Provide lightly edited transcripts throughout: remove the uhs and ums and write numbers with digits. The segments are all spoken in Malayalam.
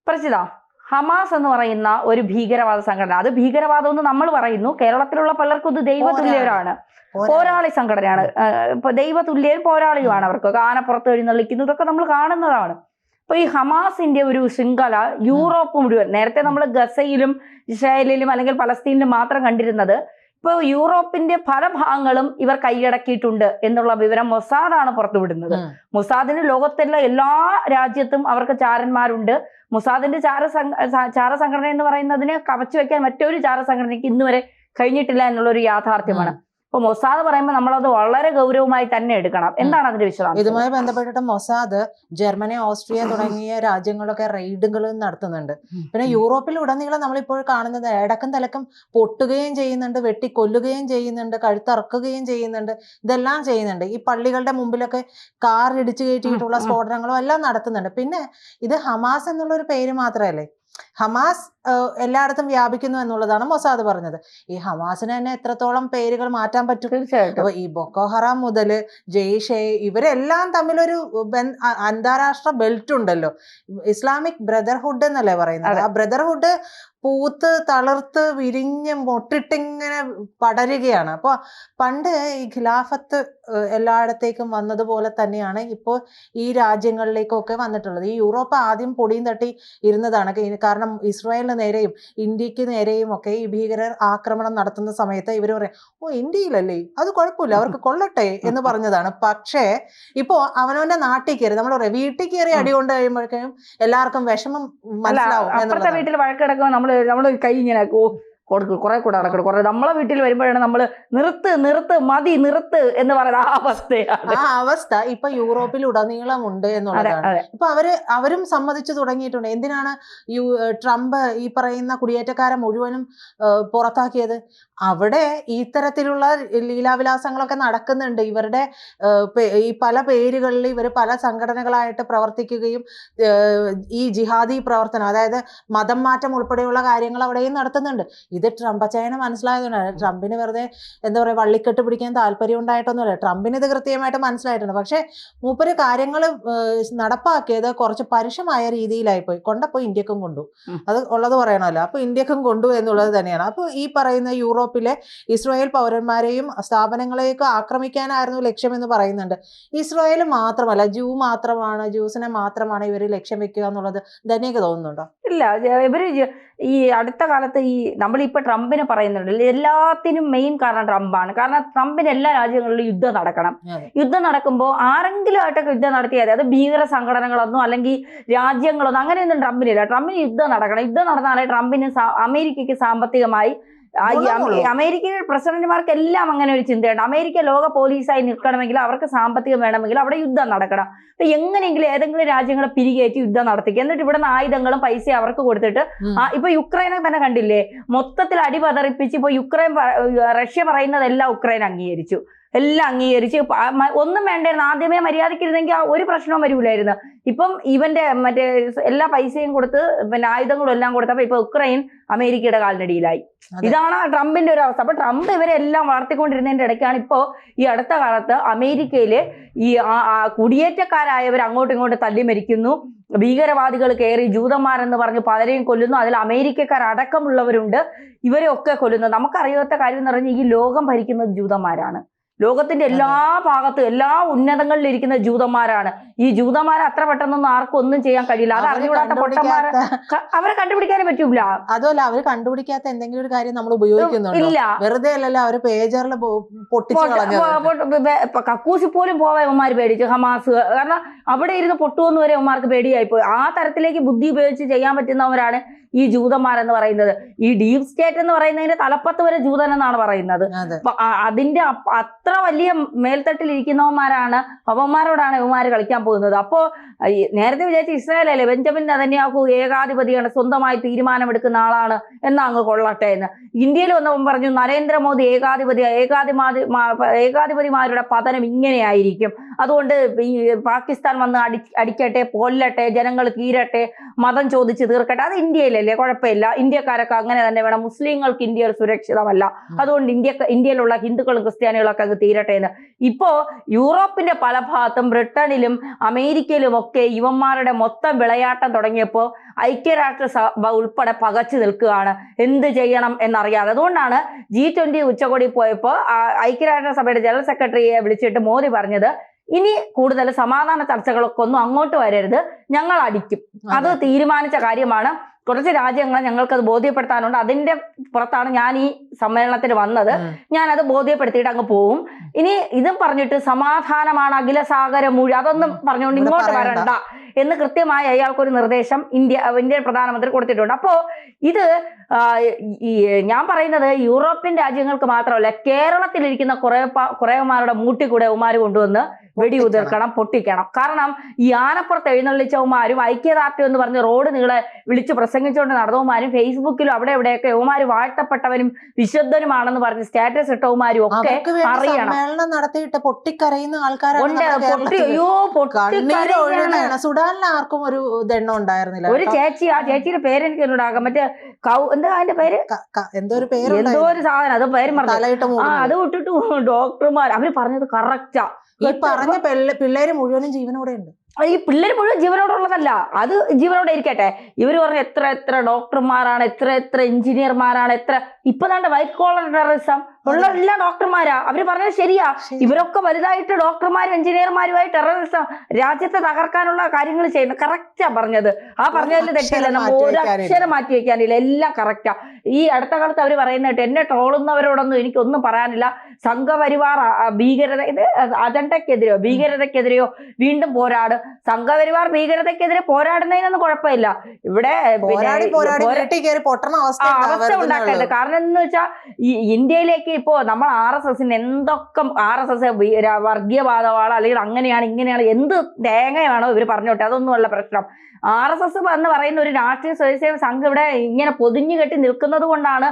പ്രസിദ്ധ ഹമാസ് എന്ന് പറയുന്ന ഒരു ഭീകരവാദ സംഘടന, അത് ഭീകരവാദം എന്ന് നമ്മൾ പറയുന്നു, കേരളത്തിലുള്ള പലർക്കും ഇത് ദൈവതുല്യരാണ്, പോരാളി സംഘടനയാണ്. ഇപ്പൊ ദൈവതുല്യരും പോരാളിയുമാണ് അവർക്ക്, ആനപ്പുറത്ത് എഴുന്നള്ളിക്കുന്നു, ഇതൊക്കെ നമ്മൾ കാണുന്നതാണ്. അപ്പൊ ഈ ഹമാസിന്റെ ഒരു ശൃംഖല യൂറോപ്പ് മുഴുവൻ, നേരത്തെ നമ്മൾ ഗസയിലും ഇസ്രായേലിലും അല്ലെങ്കിൽ പലസ്തീനിലും മാത്രം കണ്ടിരുന്നത്, ഇപ്പൊ യൂറോപ്പിന്റെ പല ഭാഗങ്ങളും ഇവർ കൈയടക്കിയിട്ടുണ്ട് എന്നുള്ള വിവരം മൊസാദാണ് പുറത്തുവിടുന്നത്. മൊസാദിന് ലോകത്തുള്ള എല്ലാ രാജ്യത്തും അവർക്ക് ചാരന്മാരുണ്ട്. മൊസാദിന്റെ ചാര സംഘടന എന്ന് പറയുന്നതിനെ കവച്ചു വെക്കാൻ മറ്റൊരു ചാര സംഘടനയ്ക്ക് ഇന്നുവരെ കഴിഞ്ഞിട്ടില്ല എന്നുള്ളൊരു യാഥാർത്ഥ്യമാണ്. അപ്പൊ മൊസാദ് പറയുമ്പോൾ നമ്മളത് വളരെ ഗൗരവമായി തന്നെ എടുക്കണം. എന്താണ് അതിന്റെ വിശദാംശം? ഇതുമായി ബന്ധപ്പെട്ടിട്ട് മൊസാദ് ജർമ്മനി, ഓസ്ട്രിയ തുടങ്ങിയ രാജ്യങ്ങളൊക്കെ റെയ്ഡുകൾ നടത്തുന്നുണ്ട്. പിന്നെ യൂറോപ്പിൽ ഉടനീളം നമ്മളിപ്പോൾ കാണുന്നത് ഇടക്കും തലക്കും പൊട്ടുകയും ചെയ്യുന്നുണ്ട്, വെട്ടിക്കൊല്ലുകയും ചെയ്യുന്നുണ്ട്, കഴുത്തറക്കുകയും ചെയ്യുന്നുണ്ട്, ഇതെല്ലാം ചെയ്യുന്നുണ്ട്. ഈ പള്ളികളുടെ മുമ്പിലൊക്കെ കാർ ഇടിച്ചു കയറ്റിയിട്ടുള്ള സ്ഫോടനങ്ങളും എല്ലാം നടത്തുന്നുണ്ട്. പിന്നെ ഇത് ഹമാസ് എന്നുള്ളൊരു പേര് മാത്രമല്ലേ, ഹമാസ് എല്ലായിടത്തും വ്യാപിക്കുന്നു എന്നുള്ളതാണ് മൊസാദ് പറഞ്ഞത്. ഈ ഹമാസിന് തന്നെ എത്രത്തോളം പേരുകൾ മാറ്റാൻ പറ്റും? തീർച്ചയായിട്ടും. ഈ ബൊക്കോ ഹറാം മുതൽ ജെയ്ഷെ, ഇവരെല്ലാം തമ്മിലൊരു അന്താരാഷ്ട്ര ബെൽറ്റ് ഉണ്ടല്ലോ, ഇസ്ലാമിക് ബ്രദർഹുഡ് എന്നല്ലേ പറയുന്നത്. ആ ബ്രദർഹുഡ് പൂത്ത് തളിർത്ത് വിരിഞ്ഞ് മൊട്ടിട്ടിങ്ങനെ പടരുകയാണ്. അപ്പോൾ പണ്ട് ഈ ഖിലാഫത്ത് എല്ലായിടത്തേക്കും വന്നതുപോലെ തന്നെയാണ് ഇപ്പോൾ ഈ രാജ്യങ്ങളിലേക്കൊക്കെ വന്നിട്ടുള്ളത്. ഈ യൂറോപ്പ് ആദ്യം പൊടിയും തട്ടി ഇരുന്നതാണ്. കാരണം ഇസ്രായേലിന് നേരെയും ഇന്ത്യക്ക് നേരെയും ഒക്കെ ഈ ഭീകരർ ആക്രമണം നടത്തുന്ന സമയത്ത് ഇവർ പറയും, ഓ ഇന്ത്യയിലല്ലേ, അത് കുഴപ്പമില്ല, അവർക്ക് കൊള്ളട്ടെ എന്ന് പറഞ്ഞതാണ്. പക്ഷേ ഇപ്പോ അവനവന്റെ നാട്ടിൽ കയറി, നമ്മൾ പറയാം വീട്ടിൽ കയറി അടി കൊണ്ട് കഴിയുമ്പോഴേക്കും എല്ലാവർക്കും വിഷമം മനസ്സിലാവും. അപ്പുറത്തെ വീട്ടിൽ വഴക്കിടക്കുമ്പോൾ നമ്മള് കൈ ഇങ്ങനെ കൊടുക്കും, കുറെ കൂടെ നടക്കണം, കുറെ നമ്മളെ വീട്ടിൽ വരുമ്പോഴാണ് നമ്മള് നിർത്ത് മതി നിർത്ത് എന്ന് പറയുന്ന ആ അവസ്ഥയാണ്. ആ അവസ്ഥ ഇപ്പൊ യൂറോപ്പിൽ ഉടനീളം ഉണ്ട് എന്നുള്ളതാണ്. ഇപ്പൊ അവരും സമ്മതിച്ചു തുടങ്ങിയിട്ടുണ്ട്. എന്തിനാണ് ട്രംപ് ഈ പറയുന്ന കുടിയേറ്റക്കാരെ മുഴുവനും പുറത്താക്കിയത്? അവിടെ ഇത്തരത്തിലുള്ള ലീലാവിലാസങ്ങളൊക്കെ നടക്കുന്നുണ്ട്. ഇവരുടെ ഈ പല പേരുകളിൽ ഇവർ പല സംഘടനകളായിട്ട് പ്രവർത്തിക്കുകയും ഈ ജിഹാദി പ്രവർത്തനം, അതായത് മതം മാറ്റം ഉൾപ്പെടെയുള്ള കാര്യങ്ങൾ അവിടെയും നടത്തുന്നുണ്ട്. ഇത് ട്രംപച്ചായനെ മനസ്സിലായതുകൊണ്ടാണ്. ട്രംപിന് വെറുതെ എന്താ പറയുക വള്ളിക്കെട്ട് പിടിക്കാൻ താല്പര്യം ഉണ്ടായിട്ടൊന്നുമില്ല. ട്രംപിന് ഇത് കൃത്യമായിട്ട് മനസ്സിലായിട്ടുണ്ട്. പക്ഷെ മൂപ്പര് കാര്യങ്ങൾ നടപ്പാക്കിയത് കുറച്ച് പരുഷമായ രീതിയിലായിപ്പോയി. കൊണ്ടപ്പോൾ ഇന്ത്യക്കും കൊണ്ടു, അത് ഉള്ളത് പറയണമല്ലോ. അപ്പൊ ഇന്ത്യക്കും കൊണ്ടു എന്നുള്ളത് തന്നെയാണ്. അപ്പൊ ഈ പറയുന്ന യൂറോപ്പിലെ ഇസ്രായേൽ പൗരന്മാരെയും സ്ഥാപനങ്ങളെയൊക്കെ ആക്രമിക്കാനായിരുന്നു ലക്ഷ്യമെന്ന് പറയുന്നുണ്ട്. ഇസ്രായേൽ മാത്രമല്ല, ജ്യൂസിനെ മാത്രമാണ് ഇവർ ലക്ഷ്യം വെക്കുക എന്നുള്ളത് ധനിക്ക് തോന്നുന്നുണ്ടോ? ഇല്ല, ഇവര് ഈ അടുത്ത കാലത്ത് ഈ നമ്മളിപ്പോൾ ട്രംപിനെ പറയുന്നുണ്ട്, എല്ലാത്തിനും മെയിൻ കാരണം ട്രംപാണ്. കാരണം ട്രംപിന് എല്ലാ രാജ്യങ്ങളിലും യുദ്ധം നടക്കണം. യുദ്ധം നടക്കുമ്പോൾ ആരെങ്കിലും ആയിട്ടൊക്കെ യുദ്ധം നടത്തിയാൽ, അത് ഭീകര സംഘടനകളൊന്നും അല്ലെങ്കിൽ രാജ്യങ്ങളൊന്നും അങ്ങനെയൊന്നും ട്രംപിനില്ല. ട്രംപിന് യുദ്ധം നടക്കണം. യുദ്ധം നടന്നാലേ ട്രംപിന് അമേരിക്കയ്ക്ക് സാമ്പത്തികമായി, അമേരിക്കൻ പ്രസിഡന്റുമാർക്ക് എല്ലാം അങ്ങനെ ഒരു ചിന്തയുണ്ട്. അമേരിക്ക ലോക പോലീസായി നിൽക്കണമെങ്കിൽ അവർക്ക് സാമ്പത്തികം വേണമെങ്കിൽ അവിടെ യുദ്ധം നടക്കണം. അപ്പൊ എങ്ങനെയെങ്കിലും ഏതെങ്കിലും രാജ്യങ്ങളെ പിരികേറ്റി യുദ്ധം നടത്തിക്കുക, എന്നിട്ട് ഇവിടുന്ന് ആയുധങ്ങളും പൈസ അവർക്ക് കൊടുത്തിട്ട്, ഇപ്പൊ യുക്രൈനെ തന്നെ കണ്ടില്ലേ, മൊത്തത്തിൽ അടിപതറിപ്പിച്ച് ഇപ്പൊ റഷ്യ പറയുന്നതെല്ലാം ഉക്രൈൻ അംഗീകരിച്ചു, എല്ലാം അംഗീകരിച്ച് ഒന്നും വേണ്ടായിരുന്നു. ആദ്യമേ മര്യാദക്കിരുന്നെങ്കിൽ ഒരു പ്രശ്നവും വരൂലായിരുന്നു. ഇപ്പം ഇവന്റെ മറ്റേ എല്ലാ പൈസയും കൊടുത്ത് പിന്നെ ആയുധങ്ങളും എല്ലാം കൊടുത്തപ്പോ ഇപ്പൊ ഉക്രൈൻ അമേരിക്കയുടെ കാലിനടിയിലായി. ഇതാണ് ട്രംപിന്റെ ഒരു അവസ്ഥ. അപ്പൊ ട്രംപ് ഇവരെല്ലാം വളർത്തിക്കൊണ്ടിരുന്നതിന്റെ ഇടയ്ക്കാണ് ഇപ്പോ ഈ അടുത്ത കാലത്ത് അമേരിക്കയില് ഈ കുടിയേറ്റക്കാരായവർ അങ്ങോട്ടും ഇങ്ങോട്ടും തല്ലി മരിക്കുന്നു, ഭീകരവാദികൾ കയറി ജൂതന്മാരെന്ന് പറഞ്ഞ് പലരെയും കൊല്ലുന്നു, അതിൽ അമേരിക്കക്കാർ അടക്കമുള്ളവരുണ്ട്, ഇവരെയൊക്കെ കൊല്ലുന്നു. നമുക്കറിയാത്ത കാര്യം എന്ന് പറഞ്ഞാൽ ഈ ലോകം ഭരിക്കുന്നത് ജൂതന്മാരാണ്. ലോകത്തിന്റെ എല്ലാ ഭാഗത്തും എല്ലാ ഉന്നതങ്ങളിലും ഇരിക്കുന്ന ജൂതന്മാരാണ്. ഈ ജൂതന്മാരെ അത്ര പെട്ടെന്നൊന്നും ആർക്കും ഒന്നും ചെയ്യാൻ കഴിയില്ല. അത് അറിഞ്ഞുകൂടാത്ത പൊട്ടന്മാരെ അവരെ കണ്ടുപിടിക്കാനേ പറ്റൂല. അതുമല്ല, അവര് കണ്ടുപിടിക്കാത്ത എന്തെങ്കിലും ഒരു കാര്യം നമ്മൾ ഉപയോഗിക്കുന്നുണ്ടോ? ഇല്ല, വെറുതെ അല്ലല്ലോ അവര് പേജറിൽ കക്കൂസി പോലും പോവാൻ ഇവന്മാർ പേടിച്ചു, ഹമാസ്. കാരണം അവിടെ ഇരുന്ന് പൊട്ടുവെന്ന് വരെ ഇവന്മാർക്ക് പേടിയായിപ്പോയി. ആ തരത്തിലേക്ക് ബുദ്ധി ഉപയോഗിച്ച് ചെയ്യാൻ പറ്റുന്നവരാണ് ഈ ജൂതന്മാരെന്ന് പറയുന്നത്. ഈ ഡീപ് സ്റ്റേറ്റ് എന്ന് പറയുന്നതിന്റെ തലപ്പത്ത് വരെ ജൂതൻ എന്നാണ് പറയുന്നത്. അതിന്റെ അത്ര വലിയ മേൽത്തട്ടിൽ ഇരിക്കുന്നവന്മാരാണ്, അവന്മാരോടാണ് ഇവന്മാര് കളിക്കാൻ പോകുന്നത്. അപ്പോ നേരത്തെ വിചാരിച്ച ഇസ്രായേൽ അല്ലേ, ബെഞ്ചമിൻ നെതന്യാഹു ഏകാധിപതിയാണ്, സ്വന്തമായി തീരുമാനമെടുക്കുന്ന ആളാണ് എന്നാ അങ്ങ് കൊള്ളട്ടെ എന്ന്. ഇന്ത്യയിൽ വന്നവൻ പറഞ്ഞു നരേന്ദ്രമോദി ഏകാധിപതിമാരുടെ പതനം ഇങ്ങനെയായിരിക്കും, അതുകൊണ്ട് ഈ പാകിസ്ഥാൻ വന്ന് അടിക്കട്ടെ, കൊല്ലട്ടെ, ജനങ്ങൾ തീരട്ടെ, മതം ചോദിച്ച് തീർക്കട്ടെ. അത് ഇന്ത്യയിലല്ലേ, കുഴപ്പമില്ല, ഇന്ത്യക്കാരൊക്കെ അങ്ങനെ തന്നെ വേണം, മുസ്ലിങ്ങൾക്ക് ഇന്ത്യയിൽ സുരക്ഷിതമല്ല, അതുകൊണ്ട് ഇന്ത്യയിലുള്ള ഹിന്ദുക്കളും ക്രിസ്ത്യാനികളൊക്കെ അത് തീരട്ടെ എന്ന്. ഇപ്പോ യൂറോപ്പിന്റെ പല ഭാഗത്തും ബ്രിട്ടനിലും അമേരിക്കയിലും ഒക്കെ ഇവന്മാരുടെ മൊത്തം വിളയാട്ടം തുടങ്ങിയപ്പോൾ ഐക്യരാഷ്ട്രസഭ ഉൾപ്പെടെ പകച്ചു നിൽക്കുകയാണ്, എന്ത് ചെയ്യണം എന്നറിയാതെ. അതുകൊണ്ടാണ് G20 ഉച്ചകോടി പോയപ്പോൾ ഐക്യരാഷ്ട്രസഭയുടെ ജനറൽ സെക്രട്ടറിയെ വിളിച്ചിട്ട് മോദി പറഞ്ഞത്, ഇനി കൂടുതൽ സമാധാന ചർച്ചകളൊക്കെ ഒന്നും അങ്ങോട്ട് വരരുത്, ഞങ്ങൾ അടിക്കും. അത് തീരുമാനിച്ച കാര്യമാണ്. കുറച്ച് രാജ്യങ്ങളെ ഞങ്ങൾക്കത് ബോധ്യപ്പെടുത്താനുണ്ട്. അതിന്റെ പുറത്താണ് ഞാൻ ഈ സമ്മേളനത്തിന് വന്നത്. ഞാനത് ബോധ്യപ്പെടുത്തിയിട്ട് അങ്ങ് പോവും. ഇനി ഇതും പറഞ്ഞിട്ട് സമാധാനമാണ് അഖിലസാഗര മൂഴി അതൊന്നും പറഞ്ഞുകൊണ്ട് ഇങ്ങോട്ട് വരണ്ട എന്ന് കൃത്യമായി അയാൾക്കൊരു നിർദ്ദേശം ഇന്ത്യൻ പ്രധാനമന്ത്രി കൊടുത്തിട്ടുണ്ട്. അപ്പോ ഇത് ഞാൻ പറയുന്നത് യൂറോപ്യൻ രാജ്യങ്ങൾക്ക് മാത്രമല്ല, കേരളത്തിലിരിക്കുന്ന കുറേമാരുടെ മൂട്ടിക്കൂടെ ഉമാര് കൊണ്ടുവന്ന് വെടിയുതിർക്കണം, പൊട്ടിക്കണം. കാരണം ഈ ആനപ്പുറത്ത് എഴുന്നള്ളിച്ചവന്മാരും ഐക്യദാർഢ്യം എന്ന് പറഞ്ഞ് റോഡ് നീളെ വിളിച്ച് പ്രസംഗിച്ചുകൊണ്ട് നടന്നവന്മാരും ഫേസ്ബുക്കിലും അവിടെ എവിടെയൊക്കെ യവന്മാര് വാഴ്ത്തപ്പെട്ടവനും വിശുദ്ധനുമാണെന്ന് പറഞ്ഞ് സ്റ്റാറ്റസ് ഇട്ടവന്മാരും ഒക്കെ അറിയണം. നടത്തിയിട്ട് പൊട്ടിക്കരയുന്ന ആൾക്കാരുണ്ട്. ആർക്കും ഒരു ദണ്ണം ഉണ്ടായിരുന്നില്ല. ഒരു ചേച്ചി, ആ ചേച്ചിയുടെ പേര് എനിക്ക് ഉണ്ടാകാം, മറ്റേ എന്താ അതിന്റെ പേര്, എന്തോ ഒരു പേര്, എന്തോ ഒരു സാധനം, അത് പേര് പറഞ്ഞു. അത് വിട്ടിട്ട് ഡോക്ടർമാർ അവര് പറഞ്ഞത് കറക്റ്റാ. ഈ പറഞ്ഞ പിള്ളേര് മുഴുവനും ജീവനോടെ ഉണ്ട്. ഈ പിള്ളേർ മുഴുവൻ ജീവനോടുള്ളതല്ല, അത് ജീവനോടെ ഇരിക്കട്ടെ. ഇവര് പറഞ്ഞ എത്ര ഡോക്ടർമാരാണ്, എത്ര എഞ്ചിനീയർമാരാണ്, ഇപ്പൊ തന്നെ വൈറ്റ് കോളർ ടെററിസം ഉള്ള എല്ലാ ഡോക്ടർമാരാ. അവര് പറഞ്ഞത് ശരിയാ. ഇവരൊക്കെ വലുതായിട്ട് ഡോക്ടർമാരും എഞ്ചിനീയർമാരുമായി ടെററിസം രാജ്യത്തെ തകർക്കാനുള്ള കാര്യങ്ങൾ ചെയ്യുന്നു. കറക്റ്റാ പറഞ്ഞത്. ആ പറഞ്ഞതിൽ തെറ്റില്ല, നമ്മൾ ഒരു അക്ഷരം മാറ്റി വെക്കാനില്ല, എല്ലാം കറക്റ്റാ. ഈ അടുത്ത കാലത്ത് അവര് പറയുന്നത് എന്നെ ട്രോളുന്നവരോടൊന്നും എനിക്കൊന്നും പറയാനില്ല. സംഘപരിവാർ ഭീകരത, ഇത് അജണ്ടക്കെതിരെയോ ഭീകരതക്കെതിരെയോ വീണ്ടും പോരാട്. സംഘപരിവാർ ഭീകരതക്കെതിരെ പോരാടുന്നതിനൊന്നും കുഴപ്പമില്ല. ഇവിടെ അവസ്ഥ ഉണ്ടാക്കരുത്. കാരണം എന്ന് വെച്ചാൽ ഈ ഇന്ത്യയിലേക്ക് ഇപ്പോ നമ്മൾ RSSന് എന്തൊക്കെ RSS വർഗീയവാദമാണ്, അല്ലെങ്കിൽ അങ്ങനെയാണ് ഇങ്ങനെയാണ് എന്ത് തേങ്ങയാണോ ഇവർ പറഞ്ഞോട്ടെ, അതൊന്നുമല്ല പ്രശ്നം. RSS എന്ന് പറയുന്ന ഒരു രാഷ്ട്രീയ സ്വയംസേവക സംഘം ഇവിടെ ഇങ്ങനെ പൊതിഞ്ഞു കെട്ടി നിൽക്കുന്നത് കൊണ്ടാണ്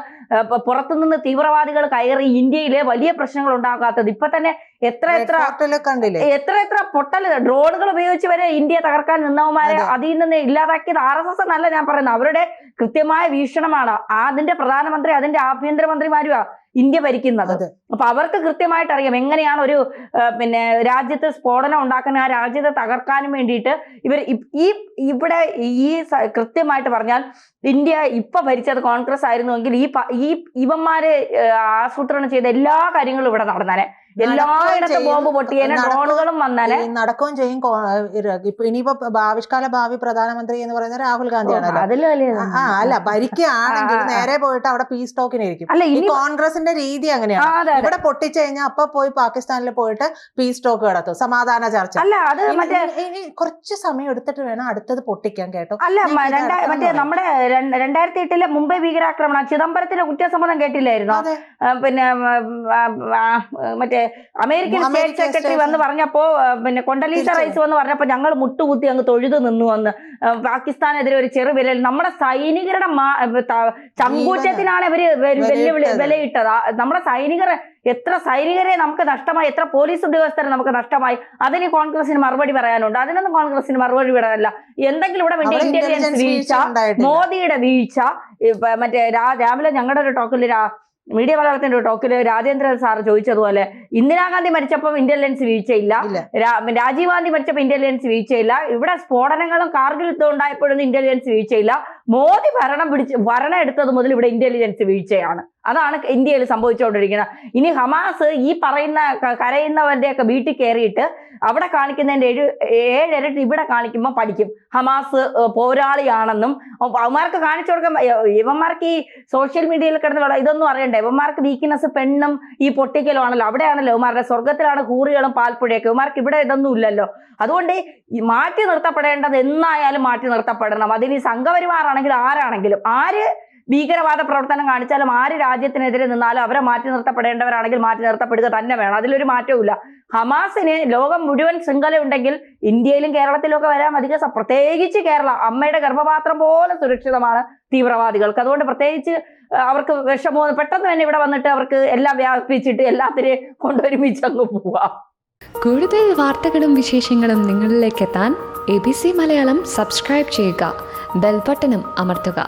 പുറത്തുനിന്ന് തീവ്രവാദികൾ കയറി ഇന്ത്യയിലെ വലിയ പ്രശ്നങ്ങൾ ഉണ്ടാക്കാത്തത്. ഇപ്പൊ തന്നെ എത്ര പൊട്ടല് ഡ്രോണുകൾ ഉപയോഗിച്ച് വരെ ഇന്ത്യയെ തകർക്കാൻ നിന്നവന്മാരെ അതിൽ നിന്ന് ഇല്ലാതാക്കിയത് RSS എന്നല്ല ഞാൻ പറയുന്നത്, അവരുടെ കൃത്യമായ വീക്ഷണമാണ്. അതിന്റെ പ്രധാനമന്ത്രി അതിന്റെ ആഭ്യന്തരമന്ത്രിമാരുമാ ഇന്ത്യ ഭരിക്കുന്നത്. അപ്പൊ അവർക്ക് കൃത്യമായിട്ട് അറിയാം എങ്ങനെയാണ് ഒരു രാജ്യത്ത് സ്ഫോടനം ഉണ്ടാക്കാൻ, ആ രാജ്യത്തെ തകർക്കാനും വേണ്ടിയിട്ട് ഇവർ ഇവിടെ ഈ കൃത്യമായിട്ട് പറഞ്ഞാൽ ഇന്ത്യ ഇപ്പൊ ഭരിച്ചത് കോൺഗ്രസ് ആയിരുന്നുവെങ്കിൽ ഈ ഇവന്മാര് ആസൂത്രണം ചെയ്ത എല്ലാ കാര്യങ്ങളും ഇവിടെ നടന്നേനെ. എല്ലായിടത്തും ബോംബ് പൊട്ടിയേനെ, ഡ്രോണുകളും വന്നേനെ. നടക്കുകയും ചെയ്യും. ഇനിയിപ്പോ ഭാവി പ്രധാനമന്ത്രി എന്ന് പറയുന്നത് രാഹുൽ ഗാന്ധിയാണല്ലോ. അല്ല, ഭരിക്കുകയാണെങ്കിൽ നേരെ പോയിട്ട് അവിടെ പീസ് ടോക്കിനായിരിക്കും. കോൺഗ്രസിന്റെ രീതി അങ്ങനെയാണ്. ഇവിടെ പൊട്ടിച്ചു കഴിഞ്ഞാൽ അപ്പൊ പോയി പാകിസ്ഥാനിൽ പോയിട്ട് പീസ് ടോക്ക് നടത്തും, സമാധാന ചർച്ച. അല്ല, അത് കുറച്ച് സമയം എടുത്തിട്ട് വേണം അടുത്തത് പൊട്ടിക്കാൻ, കേട്ടോ. അല്ല, മറ്റേ നമ്മുടെ 2008 മുംബൈ ഭീകരാക്രമണം, ചിദംബരത്തിന്റെ കുറ്റസമ്മതം കേട്ടില്ലായിരുന്നു? മറ്റേ അമേരിക്കൻ സ്റ്റേറ്റ് സെക്രട്ടറി വന്ന് പറഞ്ഞപ്പോ കൊണ്ടലീസ റൈസ് വന്ന് പറഞ്ഞപ്പോ ഞങ്ങൾ മുട്ടുകുത്തി അങ്ങ് തൊഴുതു നിന്നു വന്ന് പാകിസ്ഥാനെതിരെ ഒരു ചെറുവിരൽ. നമ്മുടെ സൈനികരുടെ ചങ്കൂറ്റത്തിനാണ് ഇവര് വിലയിട്ടത്. നമ്മുടെ എത്ര സൈനികരെ നമുക്ക് നഷ്ടമായി, എത്ര പോലീസ് ഉദ്യോഗസ്ഥരെ നമുക്ക് നഷ്ടമായി. അതിന് കോൺഗ്രസിന് മറുപടി പറയാനുണ്ട്. അതിനൊന്നും കോൺഗ്രസിന് മറുപടി പറയാനില്ല. എന്തെങ്കിലും ഇവിടെ വേണ്ടി ഇന്റലിജൻസ് വീഴ്ച, മോദിയുടെ വീഴ്ച. മറ്റേ രാവിലെ ഞങ്ങളുടെ ഒരു ടോക്കിൽ മീഡിയ മലയാളത്തിന്റെ ടോക്കില് രാജേന്ദ്രൻ സാർ ചോദിച്ചതുപോലെ ഇന്ദിരാഗാന്ധി മരിച്ചപ്പോൾ ഇന്റലിജൻസ് വീഴ്ചയില്ല, രാജീവ് ഗാന്ധി മരിച്ചപ്പോൾ ഇന്റലിജൻസ് വീഴ്ചയില്ല, ഇവിടെ സ്ഫോടനങ്ങളും കാർഗിൽ യുദ്ധം ഉണ്ടായപ്പോഴൊന്നും ഇന്റലിജൻസ് വീഴ്ചയില്ല. മോദി ഭരണം എടുത്തത് മുതൽ ഇവിടെ ഇന്റലിജൻസ് വീഴ്ചയാണ്. അതാണ് ഇന്ത്യയിൽ സംഭവിച്ചുകൊണ്ടിരിക്കുന്നത്. ഇനി ഹമാസ് ഈ പറയുന്ന കരയുന്നവരുടെയൊക്കെ വീട്ടിൽ കയറിയിട്ട് അവിടെ കാണിക്കുന്നതിന്റെ 7 ഇരട്ടി ഇവിടെ കാണിക്കുമ്പോൾ പഠിക്കും ഹമാസ് പോരാളിയാണെന്നും. അവന്മാർക്ക് കാണിച്ചു കൊടുക്കാൻ, ഇവന്മാർക്ക് ഈ സോഷ്യൽ മീഡിയയിൽ കിടന്നുള്ള ഇതൊന്നും അറിയണ്ടേ. ഇവന്മാർക്ക് വീക്ക്നെസ് പെണ്ണും ഈ പൊട്ടിക്കലും ആണല്ലോ. അവിടെയാണല്ലോ ഇവന്മാരുടെ സ്വർഗത്തിലാണ് കൂറികളും പാൽപ്പുഴയൊക്കെ. ഇവന്മാർക്ക് ഇവിടെ ഇതൊന്നും ഇല്ലല്ലോ. അതുകൊണ്ട് ഈ മാറ്റി നിർത്തപ്പെടേണ്ടത് എന്നായാലും മാറ്റി നിർത്തപ്പെടണം. അതിന് സംഘപരിവാറാണെങ്കിൽ ആരാണെങ്കിലും, ആര് ഭീകരവാദ പ്രവർത്തനം കാണിച്ചാലും, ആര് രാജ്യത്തിനെതിരെ നിന്നാലും അവരെ മാറ്റി നിർത്തപ്പെടേണ്ടവരാണെങ്കിൽ മാറ്റി നിർത്തപ്പെടുക തന്നെ വേണം. അതിലൊരു മാറ്റവും ഇല്ല. ഹമാസിന് ലോകം മുഴുവൻ ശൃംഖലയുണ്ടെങ്കിൽ ഇന്ത്യയിലും കേരളത്തിലും ഒക്കെ വരാൻ അധികം, പ്രത്യേകിച്ച് കേരളം അമ്മയുടെ ഗർഭപാത്രം പോലെ സുരക്ഷിതമാണ് തീവ്രവാദികൾക്ക്. അതുകൊണ്ട് പ്രത്യേകിച്ച് അവർക്ക് വിഷമോ പെട്ടെന്ന് തന്നെ ഇവിടെ വന്നിട്ട് അവർക്ക് എല്ലാം വ്യാപിപ്പിച്ചിട്ട് എല്ലാത്തിനെയും കൊണ്ടൊരുമിച്ച് അങ്ങ് പോവാം. കൂടുതൽ വാർത്തകളും വിശേഷങ്ങളും നിങ്ങളിലേക്ക് എത്താൻ ABC മലയാളം സബ്സ്ക്രൈബ് ചെയ്യുക, ബെൽ ബട്ടണും അമർത്തുക.